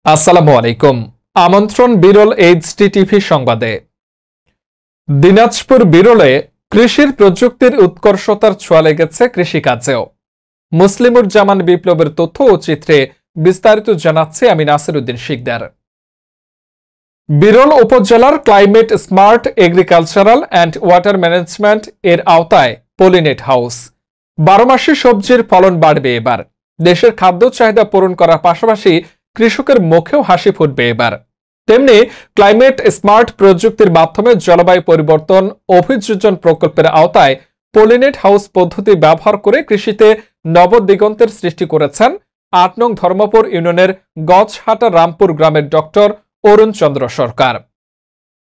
আসসালামু আলাইকুম। আমন্ত্রণ বিরল এইচডি টিভি সংবাদে। দিনাজপুর বিরলে কৃষির প্রযুক্তির উৎকর্ষতার ছোঁয়া লেগেছে কৃষিকাজেও। মুসলিমুর জামান বিপ্লবের তথ্য ও চিত্রে বিস্তারিত জানাচ্ছে আমি নাসির উদ্দিন শিকদার। বিরল উপজেলার climate smart agricultural and water management এর আওতায় পলিনেট হাউস। 12 মাসে সবজির ফলন বাড়বে এবার। দেশের খাদ্য চাহিদা পূরণ করার পাশাপাশি কৃষকের মুখেও হাসি ফুটবে এবার। তেমনি ক্লাইমেট স্মার্ট প্রযুক্তির মাধ্যমে জলবায়ু পরিবর্তন অভিযোজন প্রকল্পের আওতায় পলিনেট হাউস পদ্ধতি ব্যবহার করে কৃষিতে নবদিগন্তের সৃষ্টি করেছেন 8 নং ধর্মপুর ইউনিয়নের গজহাটা রামপুর গ্রামের ডক্টর অরুণ চন্দ্র সরকার।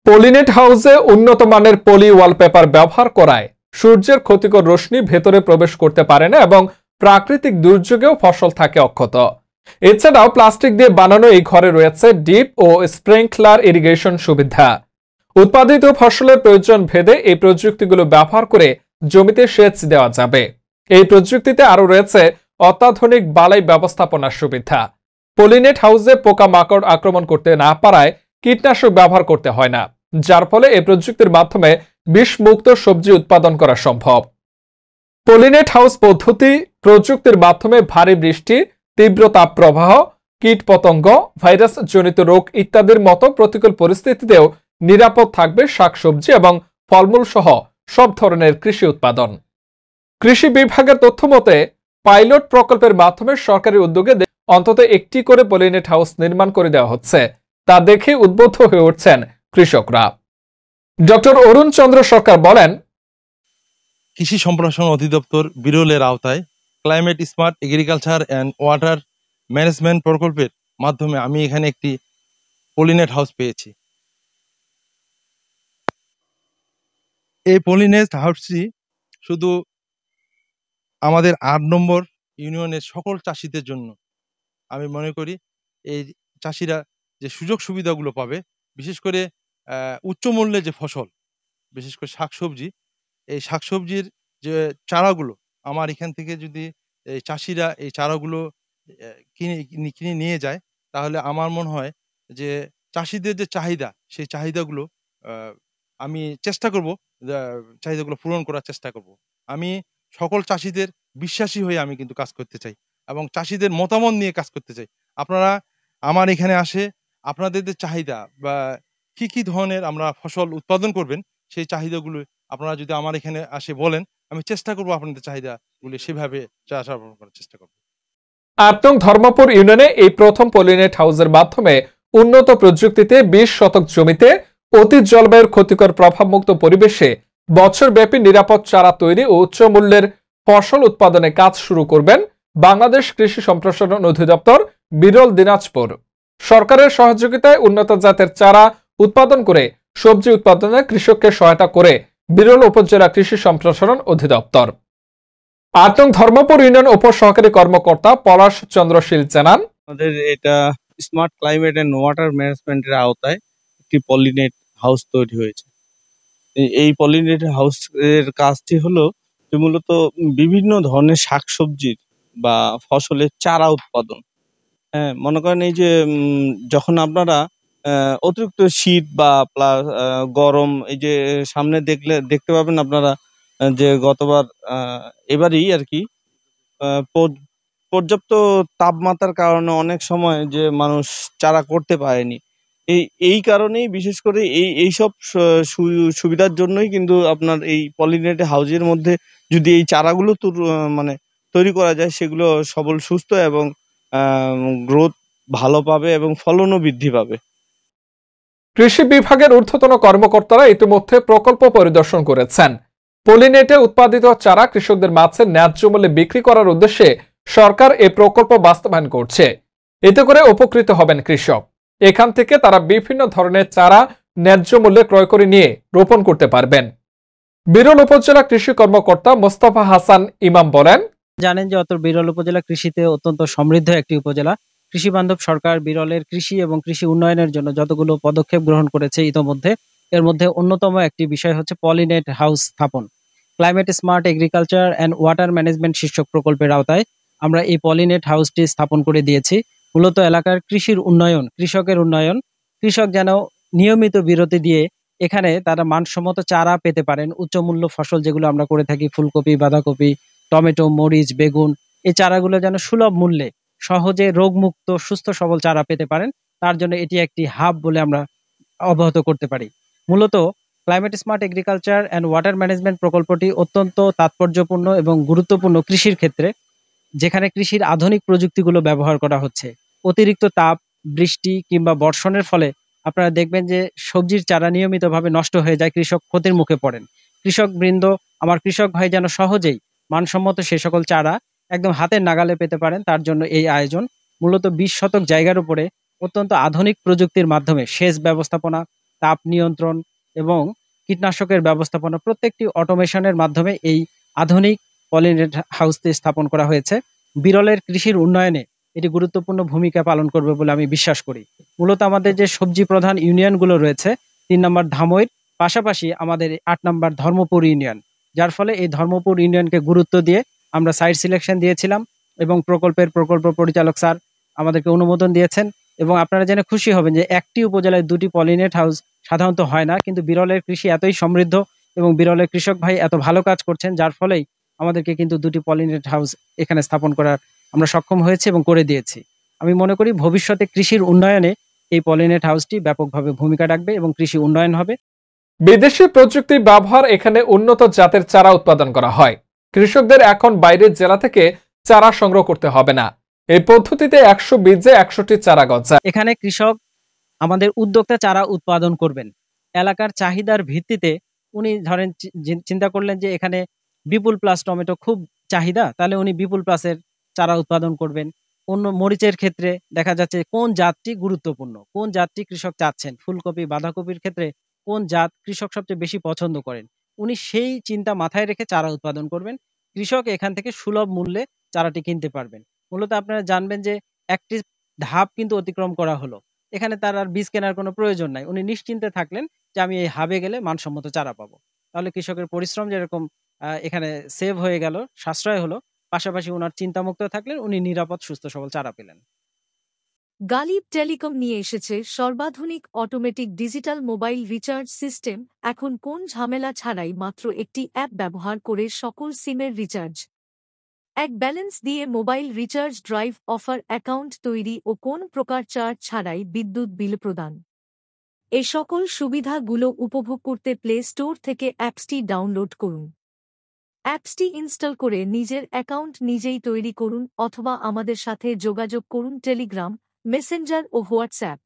পলিনেট হাউসে উন্নত মানের পলি ওয়ালপেপার ব্যবহার করায় সূর্যের ক্ষতিকর রশ্মি ভেতরে প্রবেশ করতে পারে না এবং প্রাকৃতিক দুর্যোগেও ফসল থাকে অক্ষত। এছাড়াও প্লাস্টিক দিয়ে বানানো এই ঘরে রয়েছে ডিপ ও স্প্রিংকলার ইরিগেশন সুবিধা। উৎপাদিত ফসলের প্রয়োজন ভেদে এই প্রযুক্তিগুলো ব্যবহার করে জমিতে সেচ দেওয়া যাবে। এই প্রযুক্তিতে আরো রয়েছে অত্যাধুনিক বালাই ব্যবস্থাপনার সুবিধা। পলিনেট হাউসে পোকামাকড় আক্রমণ করতে না পারায় কীটনাশক ব্যবহার করতে হয় না, যার ফলে এই প্রযুক্তির মাধ্যমে বিষমুক্ত সবজি উৎপাদন করা সম্ভব। পলিনেট হাউস পদ্ধতি প্রযুক্তির মাধ্যমে ভারী বৃষ্টি, তীব্র তাপপ্রবাহ, কীটপতঙ্গ, ভাইরাস জনিত রোগ ইত্যাদির মতো প্রতিকূল পরিস্থিতিতেও নিরাপদ থাকবে শাকসবজি এবং ফলমূল সহ সব ধরনের কৃষি উৎপাদন। কৃষি বিভাগের তথ্য মতে পাইলট প্রকল্পের মাধ্যমে সরকারি উদ্যোগে অন্তত একটি করে পলিনেট হাউস নির্মাণ করে দেওয়া হচ্ছে। তা দেখে উদ্বুদ্ধ হয়ে উঠছেন কৃষকরা। ডক্টর অরুণ চন্দ্র সরকার বলেন, কৃষি সম্প্রসারণ অধিদপ্তর বিরলের আওতায় climate smart agriculture and water management প্রকল্পের মাধ্যমে আমি এখানে একটি পলিনেট হাউস পেয়েছি। এই পলিনেট হাউসটি শুধু আমাদের 8 নম্বর ইউনিয়নের সকল চাষিদের জন্য। আমি মনে করি এই চাষিরা যে সুযোগ সুবিধাগুলো পাবে, বিশেষ করে উচ্চ মূল্যে যে ফসল, বিশেষ করে শাকসবজি, এই শাকসবজির যে চারাগুলো আমার এখান থেকে যদি এই চাষিরা এই চারাগুলো কিনে নিয়ে যায়, তাহলে আমার মনে হয় যে চাষিদের যে চাহিদা, সেই চাহিদাগুলো আমি চেষ্টা করব, চাহিদাগুলো পূরণ করার চেষ্টা করব। আমি সকল চাষিদের বিশ্বাসী হয়ে আমি কিন্তু কাজ করতে চাই এবং চাষিদের মতামত নিয়ে কাজ করতে চাই। আপনারা আমার এখানে আসে আপনাদের যে চাহিদা বা কি ধরনের আমরা ফসল উৎপাদন করবেন, সেই চাহিদাগুলো আপনারা যদি আমার এখানে আসে বলেন, আমি চেষ্টা করব আপনাদের চাহিদাগুলি সেভাবে চাষাবাদ করার চেষ্টা করব। 8 নং ধর্মপুর ইউনিয়নে এই প্রথম পলিনেট হাউসের মাধ্যমে উন্নত প্রযুক্তিতে 20 শতক জমিতে অতি জলবায়ুর ক্ষতিকর প্রভাবমুক্ত পরিবেশে বছরব্যাপী নিরাপদ চারা তৈরি ও উচ্চ মূল্যের ফসল উৎপাদনে কাজ শুরু করবেন বাংলাদেশ কৃষি সম্প্রসারণ অধিদপ্তর বিরল দিনাজপুর। সরকারের সহযোগিতায় উন্নত জাতের চারা উৎপাদন করে সবজি উৎপাদনে কৃষককে সহায়তা করে বিরল উপজেলা কৃষি সম্প্রসারণ অধিদপ্তর। 8 নং ধর্মপুর ইউনিয়ন উপসহকারী কর্মকর্তা পলাশ চন্দ্র শীল জানান, আমাদের এটা স্মার্ট ক্লাইমেট এন্ড ওয়াটার ম্যানেজমেন্টের আওতায় একটি পলিনেট হাউস তৈরি হয়েছে। এই পলিনেট হাউস এর কাজটি হলো যে মূলত বিভিন্ন ধরনের শাকসবজির বা ফসলের চারা উৎপাদন। হ্যাঁ, মনে করেন এই যে যখন আপনারা অতিরিক্ত শীত বা প্লাস গরম, এই যে সামনে দেখতে পাবেন আপনারা যে গতবার এবারই আর কি পর্যাপ্ত তাপমাত্রার কারণে অনেক সময় যে মানুষ চারা করতে পারেনি। এই কারণেই বিশেষ করে এইসব সুবিধার জন্যই কিন্তু আপনার এই পলিনেট হাউসের মধ্যে যদি এই চারাগুলো মানে তৈরি করা যায়, সেগুলো সবল সুস্থ এবং গ্রোথ ভালো পাবে এবং ফলনও বৃদ্ধি পাবে। কৃষি বিভাগের ঊর্ধ্বতন কর্মকর্তারা ইতিমধ্যে প্রকল্প পরিদর্শন করেছেন। পলিনেটে উৎপাদিত চারা কৃষকদের মাঝে ন্যায্য মূল্যে বিক্রি করার উদ্দেশ্যে সরকার এই প্রকল্প বাস্তবায়ন করছে। এতে করে উপকৃত হবেন কৃষক। এখান থেকে তারা বিভিন্ন ধরনের চারা ন্যায্য মূল্যে ক্রয় করে নিয়ে রোপণ করতে পারবেন। বিরল উপজেলা কৃষি কর্মকর্তা মোস্তফা হাসান ইমাম বলেন, জানেন যে বিরল উপজেলা কৃষিতে অত্যন্ত সমৃদ্ধ একটি উপজেলা। কৃষি বান্ধব সরকার বিরলের কৃষি এবং কৃষি উন্নয়নের জন্য যতগুলো পদক্ষেপ গ্রহণ করেছে ইতোমধ্যে, এর মধ্যে অন্যতম একটি বিষয় হচ্ছে পলিনেট হাউস স্থাপন। Climate smart agriculture and water management শীর্ষক প্রকল্পের আওতায় আমরা এই পলিনেট হাউসটি স্থাপন করে দিয়েছি। মূলত এলাকার কৃষির উন্নয়ন, কৃষকের উন্নয়ন, কৃষক যেন নিয়মিত বিরতি দিয়ে এখানে তারা মানসম্মত চারা পেতে পারেন। উচ্চমূল্য ফসল যেগুলো আমরা করে থাকি, ফুলকপি, বাঁধাকপি, টমেটো, মরিচ, বেগুন, এই চারাগুলো যেন সুলভ মূল্যে সহজে রোগমুক্ত সুস্থ সবল চারা পেতে পারেন, তার জন্য এটি একটি হাব বলে আমরা অব্যাহত করতে পারি। মূলত climate smart agriculture and water management প্রকল্পটি অত্যন্ত তাৎপর্যপূর্ণ এবং গুরুত্বপূর্ণ কৃষির ক্ষেত্রে, যেখানে কৃষির আধুনিক প্রযুক্তিগুলো ব্যবহার করা হচ্ছে। অতিরিক্ত তাপ, বৃষ্টি কিংবা বর্ষণের ফলে আপনারা দেখবেন যে সবজির চারা নিয়মিতভাবে নষ্ট হয়ে যায়, কৃষক ক্ষতির মুখে পড়েন। কৃষকবৃন্দ, আমার কৃষক ভাই যেন সহজেই মানসম্মত সে সকল চারা একদম হাতের নাগালে পেতে পারেন, তার জন্য এই আয়োজন। মূলত ২০ শতক জায়গার উপরে অত্যন্ত আধুনিক প্রযুক্তির মাধ্যমে সেচ ব্যবস্থাপনা, তাপ নিয়ন্ত্রণ এবং কীটনাশকের ব্যবস্থাপনা প্রত্যেকটি অটোমেশনের মাধ্যমে এই আধুনিক পলিনেট হাউসটি স্থাপন করা হয়েছে। বিরলের কৃষির উন্নয়নে এটি গুরুত্বপূর্ণ ভূমিকা পালন করবে বলে আমি বিশ্বাস করি। মূলত আমাদের যে সবজি প্রধান ইউনিয়নগুলো রয়েছে, ৩ নম্বর ধামইর, পাশাপাশি আমাদের ৮ নম্বর ধর্মপুর ইউনিয়ন, যার ফলে এই ধর্মপুর ইউনিয়নকে গুরুত্ব দিয়ে আমরা সাইট সিলেকশন দিয়েছিলাম এবং প্রকল্প পরিচালক স্যার আমাদেরকে অনুমোদন দিয়েছেন। এবং আপনারা জেনে খুশি হবেন যে একটি উপজেলায় ২টি পলিনেট হাউস সাধারণত হয় না, কিন্তু বিরলের কৃষি এতই সমৃদ্ধ এবং বিরলের কৃষক ভাই এত ভালো কাজ করছেন, যার ফলেই আমাদেরকে কিন্তু ২টি পলিনেট হাউস এখানে স্থাপন করার আমরা সক্ষম হয়েছি এবং করে দিয়েছি। আমি মনে করি ভবিষ্যতে কৃষির উন্নয়নে এই পলিনেট হাউসটি ব্যাপকভাবে ভূমিকা রাখবে এবং কৃষি উন্নয়ন হবে। বিদেশি প্রযুক্তি ব্যবহার এখানে উন্নত জাতের চারা উৎপাদন করা হয়। কৃষকদের এখন বাইরের জেলা থেকে চারা সংগ্রহ করতে হবে না। এই পদ্ধতিতে ১০০ বীজে ১০০টি চারা গজায়। এখানে কৃষক আমাদের উদ্যোক্তা চারা উৎপাদন করবেন এলাকার চাহিদার ভিত্তিতে। উনি ধরেন চিন্তা করলেন যে এখানে বিপুল প্লাস টমেটো খুব চাহিদা, তাহলে উনি বিপুল প্লাসের চারা উৎপাদন করবেন। অন্য মরিচের ক্ষেত্রে দেখা যাচ্ছে কোন জাতটি গুরুত্বপূর্ণ, কোন জাতটি কৃষক চাচ্ছেন। ফুলকপি, বাঁধাকপির ক্ষেত্রে কোন জাত কৃষক সবচেয়ে বেশি পছন্দ করেন, উনি সেই চিন্তা মাথায় রেখে চারা উৎপাদন করবেন। কৃষক এখান থেকে সুলভ মূল্যে চারাটি কিনতে পারবেন। মূলত আপনারা জানবেন যে একটি ধাপ কিন্তু অতিক্রম করা হলো, এখানে তার আর বীজ কেনার কোনো প্রয়োজন নাই। উনি নিশ্চিন্তে থাকলেন যে আমি এই হাবে গেলে মানসম্মত চারা পাবো। তাহলে কৃষকের পরিশ্রম যেরকম এখানে সেভ হয়ে গেল, সাশ্রয় হলো, পাশাপাশি উনার চিন্তামুক্ত থাকলেন, উনি নিরাপদ সুস্থ সবল চারা পেলেন। গালিব টেলিকম নিয়ে এসেছে সর্বাধুনিক automatic digital mobile recharge system. এখন কোন ঝামেলা ছাড়াই মাত্র একটি অ্যাপ ব্যবহার করে সকল সিমের রিচার্জ, এক ব্যালেন্স দিয়ে mobile recharge, drive offer, account তৈরি ও কোন প্রকার চার্জ ছাড়াই বিদ্যুৎ বিল প্রদান। এ সকল সুবিধাগুলো উপভোগ করতে প্লে স্টোর থেকে অ্যাপসটি ডাউনলোড করুন। অ্যাপসটি ইনস্টল করে নিজের অ্যাকাউন্ট নিজেই তৈরি করুন অথবা আমাদের সাথে যোগাযোগ করুন টেলিগ্রাম, মেসেঞ্জার ও হোয়াটসঅ্যাপ।